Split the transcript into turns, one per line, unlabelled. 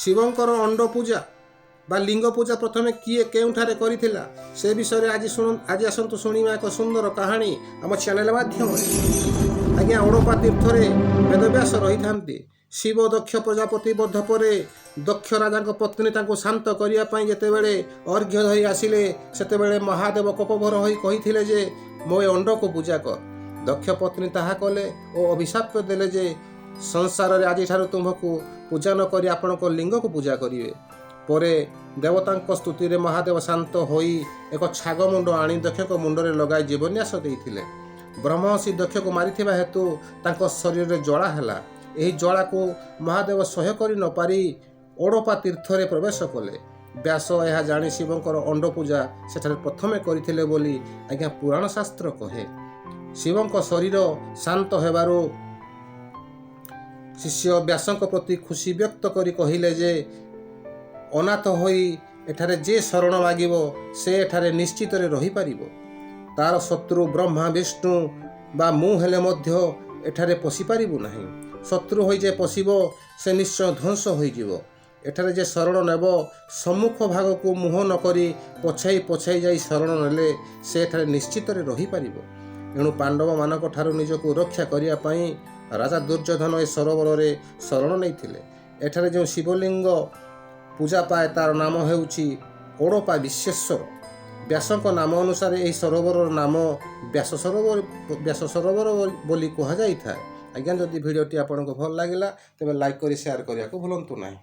ଶିବଙ୍କର ଅଣ୍ଡ ପୂଜା ବା ଲିଙ୍ଗ ପୂଜା ପ୍ରଥମେ କିଏ କେଉଁଠାରେ କରିଥିଲା ସେ ବିଷୟରେ ଆଜି ଆସନ୍ତୁ ଶୁଣିବା ଏକ ସୁନ୍ଦର କାହାଣୀ ଆମ ଚ୍ୟାନେଲ ମାଧ୍ୟମରେ। ଆଜ୍ଞା, ଓଡ଼ପା ତୀର୍ଥରେ ବେଦବ୍ୟାସ ରହିଥାନ୍ତି। ଶିବ ଦକ୍ଷ ପ୍ରଜାପତି ବଧ ପରେ ଦକ୍ଷ ରାଜାଙ୍କ ପତ୍ନୀ ତାଙ୍କୁ ଶାନ୍ତ କରିବା ପାଇଁ ଯେତେବେଳେ ଅର୍ଘ୍ୟ ଧରି ଆସିଲେ, ସେତେବେଳେ ମହାଦେବ କୋପଭର ହୋଇ କହିଥିଲେ ଯେ ମୋ ଏ ଅଣ୍ଡକୁ ପୂଜା କର। ଦକ୍ଷ ପତ୍ନୀ ତାହା କଲେ ଓ ଅଭିଶାପ ଦେଲେ ଯେ ସଂସାରରେ ଆଜିଠାରୁ ତୁମକୁ ପୂଜା ନ କରି ଆପଣଙ୍କ ଲିଙ୍ଗକୁ ପୂଜା କରିବେ। ପରେ ଦେବତାଙ୍କ ସ୍ତୁତିରେ ମହାଦେବ ଶାନ୍ତ ହୋଇ ଏକ ଛାଗ ମୁଣ୍ଡ ଆଣି ଦକ୍ଷଙ୍କ ମୁଣ୍ଡରେ ଲଗାଇ ଜୀବନ୍ୟାସ ଦେଇଥିଲେ। ବ୍ରହ୍ମର୍ଷି ଦକ୍ଷକୁ ମାରିଥିବା ହେତୁ ତାଙ୍କ ଶରୀରରେ ଜ୍ୱାଳା ହେଲା। ଏହି ଜ୍ୱାଳାକୁ ମହାଦେବ ସହ୍ୟ କରି ନ ପାରି ଓଡ଼ପା ତୀର୍ଥରେ ପ୍ରବେଶ କଲେ। ବ୍ୟାସ ଏହା ଜାଣି ଶିବଙ୍କର ଅଣ୍ଡ ପୂଜା ସେଠାରେ ପ୍ରଥମେ କରିଥିଲେ ବୋଲି ଆଜ୍ଞା ପୁରାଣ ଶାସ୍ତ୍ର କହେ। ଶିବଙ୍କ ଶରୀର ଶାନ୍ତ ହେବାରୁ ଶିଷ୍ୟ ବ୍ୟାସଙ୍କ ପ୍ରତି ଖୁସି ବ୍ୟକ୍ତ କରି କହିଲେ ଯେ ଅନାଥ ହୋଇ ଏଠାରେ ଯେ ଶରଣ ମାଗିବ ସେ ଏଠାରେ ନିଶ୍ଚିତରେ ରହିପାରିବ। ତାର ଶତ୍ରୁ ବ୍ରହ୍ମା ବିଷ୍ଣୁ ବା ମୁଁ ହେଲେ ମଧ୍ୟ ଏଠାରେ ପଶିପାରିବୁ ନାହିଁ। ଶତ୍ରୁ ହୋଇ ଯେ ପଶିବ ସେ ନିଶ୍ଚୟ ଧ୍ୱଂସ ହୋଇଯିବ। ଏଠାରେ ଯେ ଶରଣ ନେବ ସମ୍ମୁଖ ଭାଗକୁ ମୁହଁ ନ କରି ପଛାଇ ଯାଇ ଶରଣ ନେଲେ ସେ ଏଠାରେ ନିଶ୍ଚିତରେ ରହିପାରିବ। ଏଣୁ ପାଣ୍ଡବମାନଙ୍କ ଠାରୁ ନିଜକୁ ରକ୍ଷା କରିବା ପାଇଁ ରାଜା ଦୁର୍ଯ୍ୟୋଧନ ଏ ସରୋବରରେ ଶରଣ ନେଇଥିଲେ। ଏଠାରେ ଯେଉଁ ଶିବଲିଙ୍ଗ ପୂଜା ପାଏ ତାର ନାମ ହେଉଛି ଓଡ଼ପା ବିଶ୍ବେଶ୍ୱର। ବ୍ୟାସଙ୍କ ନାମ ଅନୁସାରେ ଏହି ସରୋବରର ନାମ ବ୍ୟାସ ସରୋବର ବୋଲି କୁହାଯାଇଥାଏ। ଆଜ୍ଞା, ଯଦି ଭିଡ଼ିଓଟି ଆପଣଙ୍କୁ ଭଲ ଲାଗିଲା ତେବେ ଲାଇକ୍ କରି ସେୟାର କରିବାକୁ ଭୁଲନ୍ତୁ ନାହିଁ।